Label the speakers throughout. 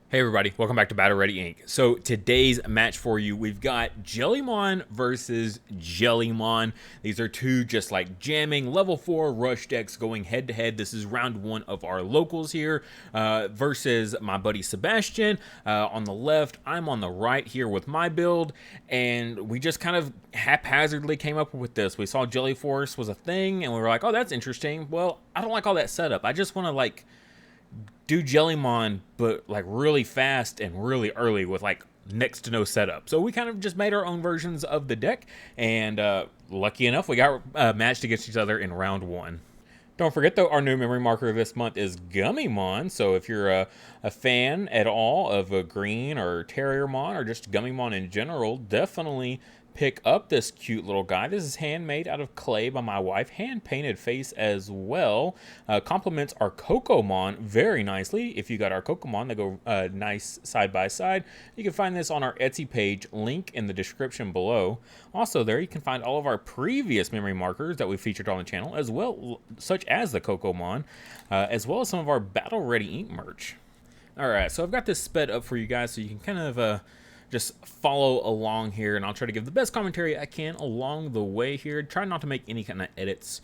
Speaker 1: Hey everybody, welcome back to Battle Ready Inc. So today's match for you, we've got Jellymon versus Jellymon. These are two just like jamming level 4 rush decks going head to head. This is round 1 of our locals here versus my buddy Sebastian on the left. I'm on the right here with my build, and we just kind of haphazardly came up with this. We saw Jelly Force was a thing, and we were like, oh, that's interesting. Well, I don't like all that setup. I just want to like do Jellymon, but like really fast and really early with like next to no setup. So we kind of just made our own versions of the deck, and lucky enough, we got matched against each other in round 1. Don't forget, though, our new memory marker this month is Gummymon. So if you're a fan at all of a Green or Terriermon or just Gummymon in general, definitely pick up this cute little guy. This is handmade out of clay by my wife, hand-painted face as well. Complements our Cocomon very nicely. If you got our Cocomon, they go nice side by side. You can find this on our Etsy page, link in the description below. Also there, you can find all of our previous memory markers that we featured on the channel, as well, such as the Cocomon, as well as some of our Battle Ready Inc. merch. Alright, so I've got this sped up for you guys so you can kind of just follow along here, and I'll try to give the best commentary I can along the way here. Try not to make any kind of edits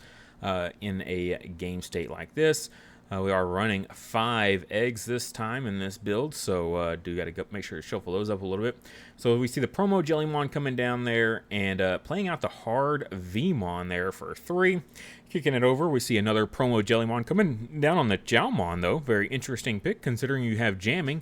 Speaker 1: in a game state like this. We are running 5 eggs this time in this build, so do got to make sure to shuffle those up a little bit. So we see the promo Jellymon coming down there, and playing out the hard Vmon there for 3. Kicking it over, we see another promo Jellymon coming down on the Jellymon, though. Very interesting pick, considering you have jamming.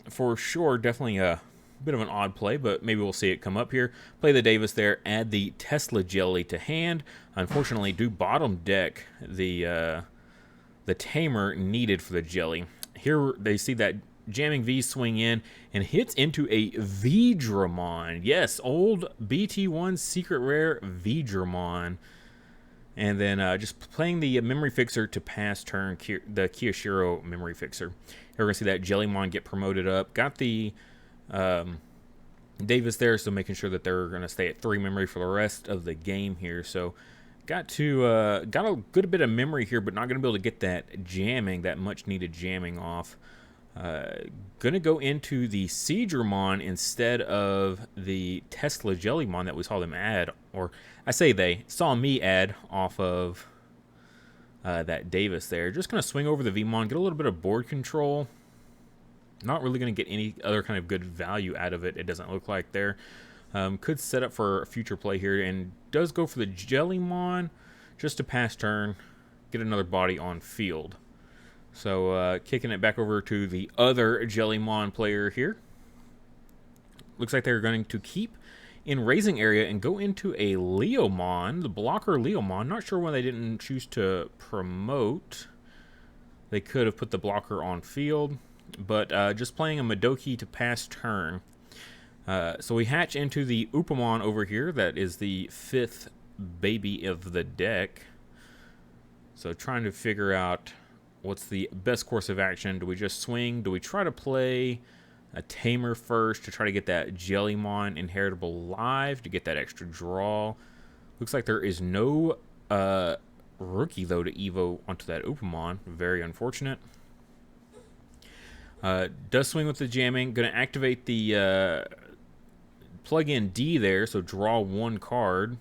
Speaker 1: For sure, definitely a bit of an odd play, but maybe we'll see it come up here. Play the Davis there, add the Tesla Jelly to hand. Unfortunately, do bottom deck the Tamer needed for the Jelly. Here they see that jamming V swing in and hits into a Vidramon. Yes, old BT1 secret rare Vidramon. And then just playing the memory fixer to pass turn, the Kyoshiro memory fixer. Here we're going to see that Jellymon get promoted up. Got the Davis there, so making sure that they're going to stay at 3 memory for the rest of the game here. So got a good bit of memory here, but not going to be able to get that jamming, that much needed jamming off. Going to go into the Siegramon instead of the Tesla Jellymon that we saw them add, or I say they saw me add off of that Davis there. Just going to swing over the Vmon, get a little bit of board control. Not really going to get any other kind of good value out of it, it doesn't look like there. Could set up for a future play here, and does go for the Jellymon just to pass turn, get another body on field. So kicking it back over to the other Jellymon player here. Looks like they're going to keep in raising area and go into a Leomon, the blocker Leomon. Not sure why they didn't choose to promote. They could have put the blocker on field, but just playing a Madoki to pass turn. So we hatch into the Upamon over here. That is the 5th baby of the deck. So trying to figure out what's the best course of action. Do we just swing? Do we try to play a Tamer first to try to get that Jellymon inheritable live to get that extra draw? Looks like there is no rookie, though, to Evo onto that Upamon. Very unfortunate. Does swing with the jamming. Going to activate the plug-in D there, so draw 1 card.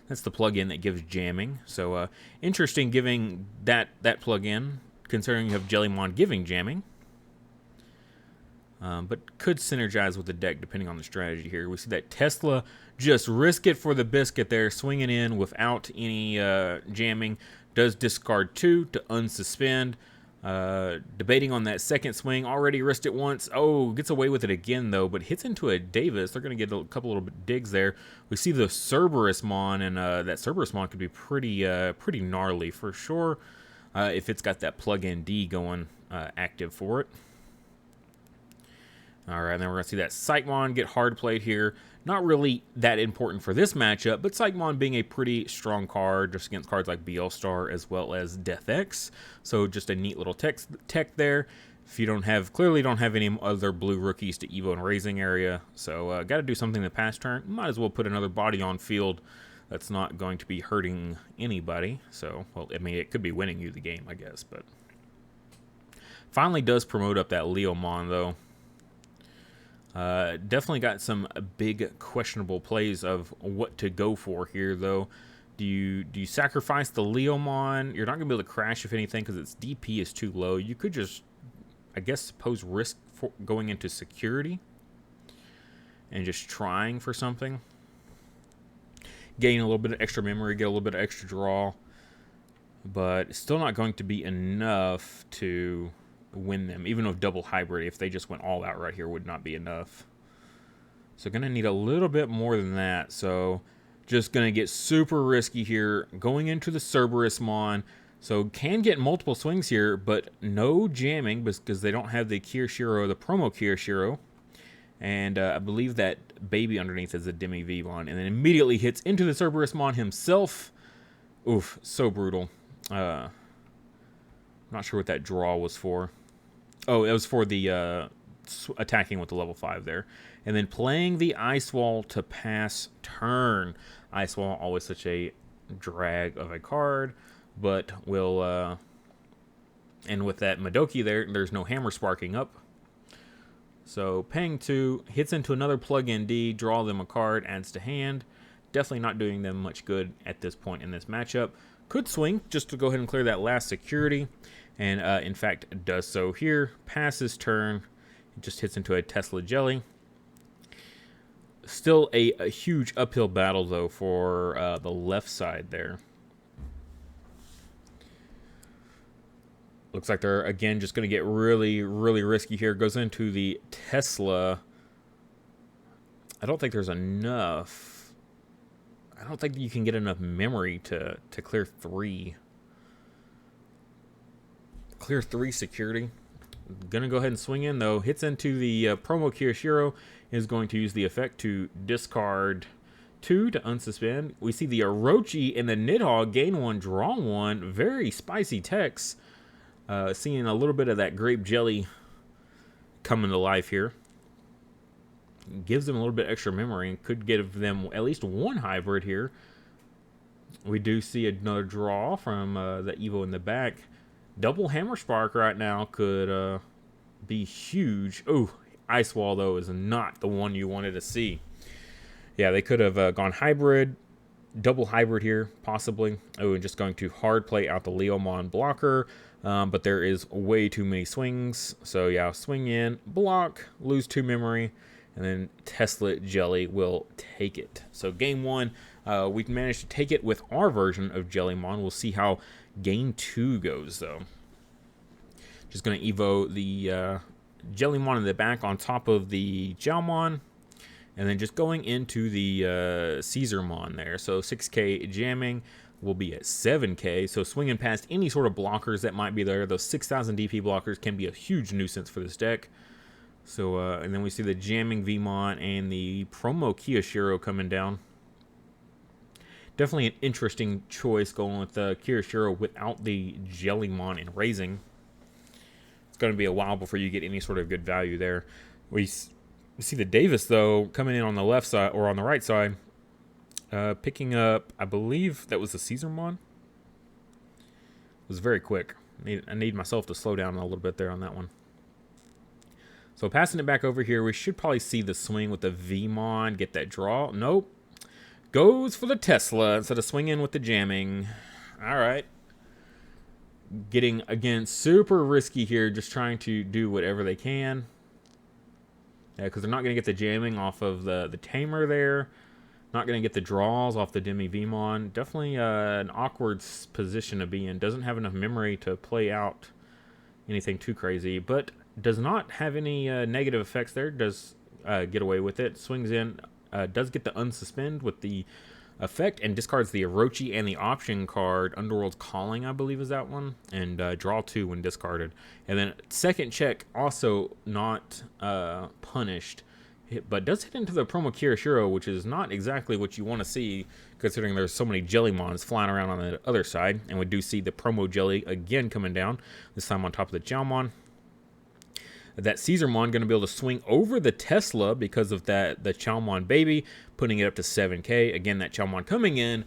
Speaker 1: That's the plug-in that gives jamming. So interesting giving that plug-in, considering you have Jellymon giving jamming. But could synergize with the deck depending on the strategy here. We see that Tesla just risk it for the biscuit there, swinging in without any jamming. Does discard 2 to unsuspend. Debating on that second swing, already risked it once. Oh, gets away with it again though, but hits into a Davis. They're going to get a couple little digs there. We see the Cerberusmon, and that Cerberusmon could be pretty gnarly for sure if it's got that plug-in D going active for it. Alright, then we're going to see that Psychmon get hard played here. Not really that important for this matchup, but Psychmon being a pretty strong card just against cards like BL Star as well as Death X. So just a neat little tech there. If you clearly don't have any other blue rookies to Evo and Raising area, so got to do something to pass turn. Might as well put another body on field that's not going to be hurting anybody. So, well, I mean, it could be winning you the game, I guess, but Finally does promote up that Leomon, though. Definitely got some big questionable plays of what to go for here, though. Do you sacrifice the Leomon? You're not going to be able to crash, if anything, because its DP is too low. You could just, I guess, suppose risk for going into security and just trying for something. Gain a little bit of extra memory, get a little bit of extra draw. But it's still not going to be enough to win them. Even with double hybrid, if they just went all out right here, would not be enough. So going to need a little bit more than that. So just going to get super risky here. Going into the Cerberusmon. So can get multiple swings here, but no jamming because they don't have the Kirishiro, the promo Kirishiro. And I believe that baby underneath is a Demi-Vmon. And then immediately hits into the Cerberusmon himself. Oof, so brutal. Not sure what that draw was for. Oh, it was for the attacking with the level 5 there. And then playing the Ice Wall to pass turn. Ice Wall, always such a drag of a card. But will... and with that Madoki there, there's no hammer sparking up. So paying 2, hits into another plug-in D, draw them a card, adds to hand. Definitely not doing them much good at this point in this matchup. Could swing just to go ahead and clear that last security. And in fact, does so here. Passes turn. It just hits into a Tesla Jelly. Still a huge uphill battle, though, for the left side there. Looks like they're, again, just going to get really, really risky here. Goes into the Tesla. I don't think there's enough. I don't think you can get enough memory to clear 3. Clear 3 security. Gonna go ahead and swing in, though. Hits into the promo Kirishiro. Is going to use the effect to discard 2 to unsuspend. We see the Orochi and the Nidhogg gain 1, draw 1. Very spicy text. Seeing a little bit of that grape jelly coming to life here. Gives them a little bit extra memory and could give them at least 1 hybrid here. We do see another draw from the Evo in the back. Double Hammer Spark right now could be huge. Oh, Ice Wall, though, is not the one you wanted to see. Yeah, they could have gone hybrid. Double hybrid here, possibly. Oh, and just going to hard play out the Leomon blocker. But there is way too many swings. So, yeah, swing in, block, lose 2 memory. And then Tesla Jelly will take it. So game 1, we managed to take it with our version of Jellymon. We'll see how game 2 goes, though. Just going to Evo the Jellymon in the back on top of the Jellymon. And then just going into the Caesarmon there. So 6k jamming will be at 7k. So swinging past any sort of blockers that might be there. Those 6,000 DP blockers can be a huge nuisance for this deck. So, and then we see the jamming Vmon and the promo Kirishiro coming down. Definitely an interesting choice going with the Kirishiro without the Jellymon and raising. It's going to be a while before you get any sort of good value there. We see the Davis, though, coming in on the left side, or on the right side. Picking up, I believe that was the Caesarmon. It was very quick. I need myself to slow down a little bit there on that one. So passing it back over here, we should probably see the swing with the Vmon, get that draw. Nope. Goes for the Tesla instead of swinging with the jamming. All right. Getting, again, super risky here, just trying to do whatever they can. Because they're not going to get the jamming off of the Tamer there. Not going to get the draws off the Demi-Vmon. Definitely an awkward position to be in. Doesn't have enough memory to play out anything too crazy. But does not have any negative effects there. Does get away with it. Swings in. Does get the unsuspend with the effect. And discards the Orochi and the option card. Underworld's Calling, I believe, is that one. And draw 2 when discarded. And then second check, also not punished. But does hit into the promo Kirishiro, which is not exactly what you want to see, considering there's so many Jellymons flying around on the other side. And we do see the promo Jelly again coming down, this time on top of the Jellymon. That Caesarmon going to be able to swing over the Tesla because of that the Jellymon baby, putting it up to 7k. Again, that Jellymon coming in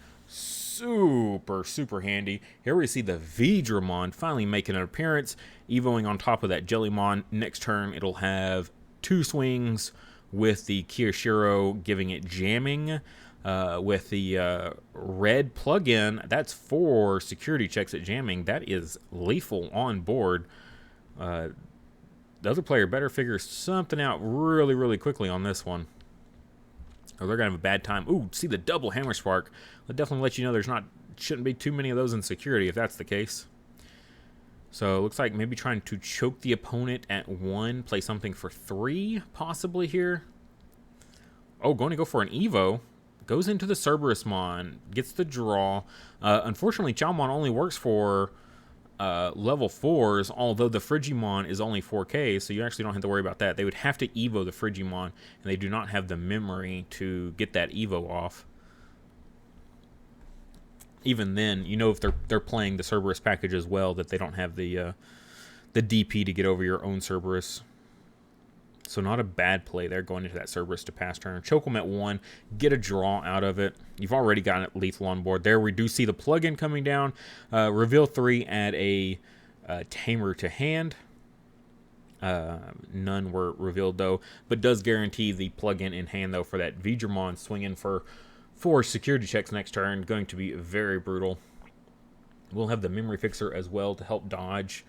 Speaker 1: super handy. Here we see the Digimon finally making an appearance, evoing on top of that Jellymon. Next turn, it'll have 2 swings with the Kyoshiro, giving it jamming. With the red plug-in, that's 4 security checks at jamming. That is lethal on board. The other player better figure something out really quickly on this one, or they're gonna have a bad time. Ooh, see the double hammer spark. I'll definitely let you know shouldn't be too many of those in security if that's the case. So it looks like maybe trying to choke the opponent at 1, play something for 3 possibly here. Oh, going to go for an Evo. Goes into the Cerberusmon, gets the draw. Unfortunately, Jellymon only works for level 4s, although the Frigimon is only 4K, so you actually don't have to worry about that. They would have to Evo the Frigimon, and they do not have the memory to get that Evo off. Even then, you know, if they're playing the Cerberus package as well, that they don't have the DP to get over your own Cerberus. So not a bad play there going into that Cerberus to pass turn. Choke them at 1, get a draw out of it. You've already got it lethal on board. There we do see the plug-in coming down. Reveal 3, add a Tamer to hand. None were revealed though, but does guarantee the plug-in in hand though for that Digimon swinging for 4 security checks next turn. Going to be very brutal. We'll have the Memory Fixer as well to help dodge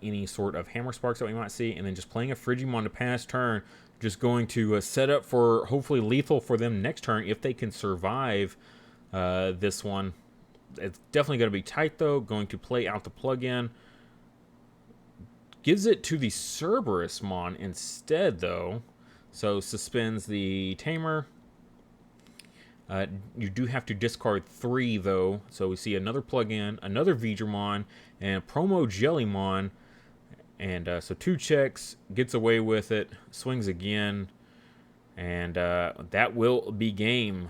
Speaker 1: any sort of hammer sparks that we might see, and then just playing a Frigimon to pass turn, just going to set up for hopefully lethal for them next turn if they can survive this one. It's definitely going to be tight though. Going to play out the plug-in. Gives it to the Cerberusmon instead though, so suspends the Tamer. You do have to discard 3 though, so we see another plug-in, another Digimon, and a promo Jellymon, and so 2 checks, gets away with it, swings again, and that will be game.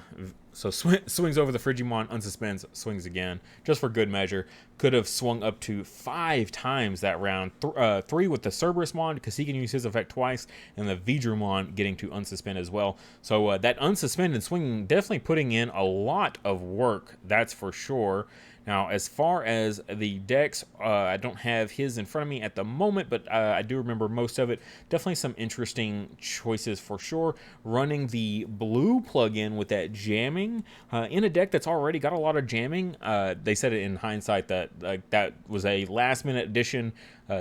Speaker 1: So swings over the Frigimon, unsuspends, swings again, just for good measure. Could have swung up to 5 times that round. 3 with the Cerberusmon, because he can use his effect twice, and the Digimon getting to unsuspend as well. So that unsuspend and swinging definitely putting in a lot of work, that's for sure. Now, as far as the decks, I don't have his in front of me at the moment, but I do remember most of it. Definitely some interesting choices for sure. Running the blue plug-in with that jamming in a deck that's already got a lot of jamming. They said it in hindsight that that was a last-minute addition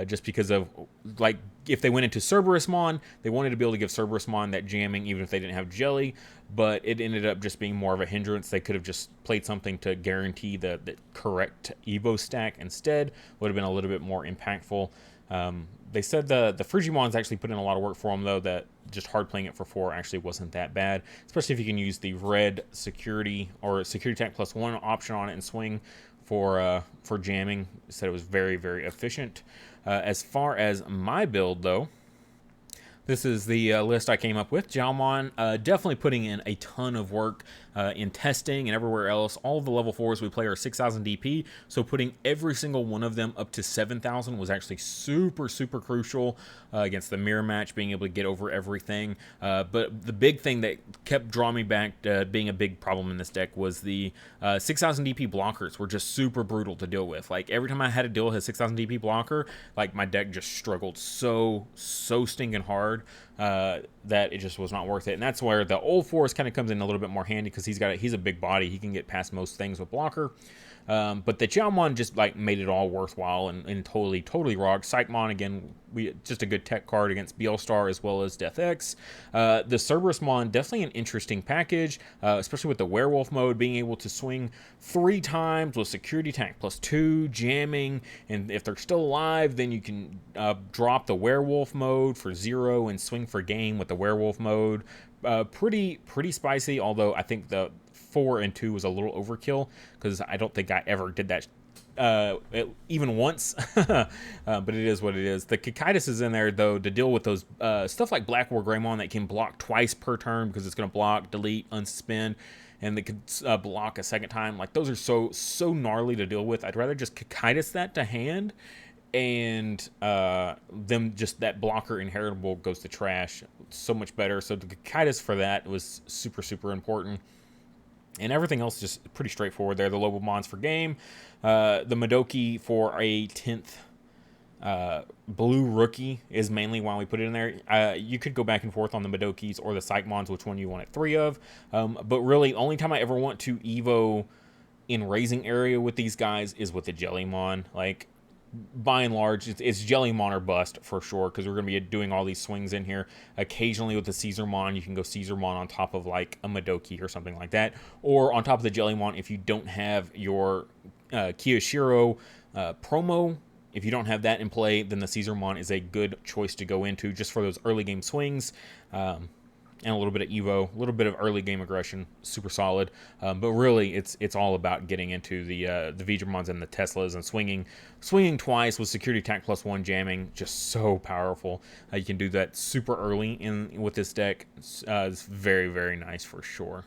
Speaker 1: just because of, like, if they went into Cerberusmon, they wanted to be able to give Cerberusmon that jamming even if they didn't have Jelly, but it ended up just being more of a hindrance. They could have just played something to guarantee the correct Evo stack instead. Would have been a little bit more impactful. They said the Frigimon's actually put in a lot of work for them, though, that just hard playing it for 4 actually wasn't that bad, especially if you can use the red security or security tank +1 option on it and swing for jamming. Said it was very efficient. As far as my build, though, this is the list I came up with. Jellymon definitely putting in a ton of work in testing and everywhere else. All of the level 4s we play are 6,000 DP, so putting every single one of them up to 7,000 was actually super crucial against the mirror match, being able to get over everything. But the big thing that kept drawing me back to being a big problem in this deck was the 6,000 DP blockers were just super brutal to deal with. Like, every time I had to deal with a 6,000 DP blocker, like, my deck just struggled so stinking hard that it just was not worth it. And that's where the old force kind of comes in a little bit more handy, because he's a big body. He can get past most things with blocker. But the Jellymon just like made it all worthwhile and totally rocked. Psychmon, again, just a good tech card against Bielstar as well as Death X. The Cerberusmon, definitely an interesting package, especially with the werewolf mode, being able to swing 3 times with security tank +2, jamming, and if they're still alive, then you can drop the werewolf mode for 0 and swing for game with the werewolf mode. Pretty spicy, although I think the 4 and 2 was a little overkill, because I don't think I ever did that even once. But it is what it is. The Kikaitis is in there though to deal with those stuff like Black War Greymon that can block twice per turn, because it's going to block, delete, unsuspend, and they could block a second time. Like, those are so gnarly to deal with. I'd rather just Kikaitis that to hand, and them just that blocker inheritable goes to trash. So much better. So the Kikaitis for that was super important. And everything else is just pretty straightforward there. The Lobomons for game, the Madoki for a 10th blue rookie is mainly why we put it in there. You could go back and forth on the Madokis or the Psychmons, which one you want at 3 of. But really, only time I ever want to Evo in raising area with these guys is with the Jellymon. Like, by and large, it's Jellymon or bust for sure, because we're going to be doing all these swings in here. Occasionally with the Caesarmon, you can go Caesarmon on top of like a Madoki or something like that, or on top of the Jellymon if you don't have your Kiyoshiro promo. If you don't have that in play, then the Caesarmon is a good choice to go into just for those early game swings. And a little bit of Evo, a little bit of early game aggression, super solid. But really, it's all about getting into the Veedramons and the Teslas and swinging twice with security attack +1 jamming, just so powerful. You can do that super early with this deck. It's very, very nice for sure.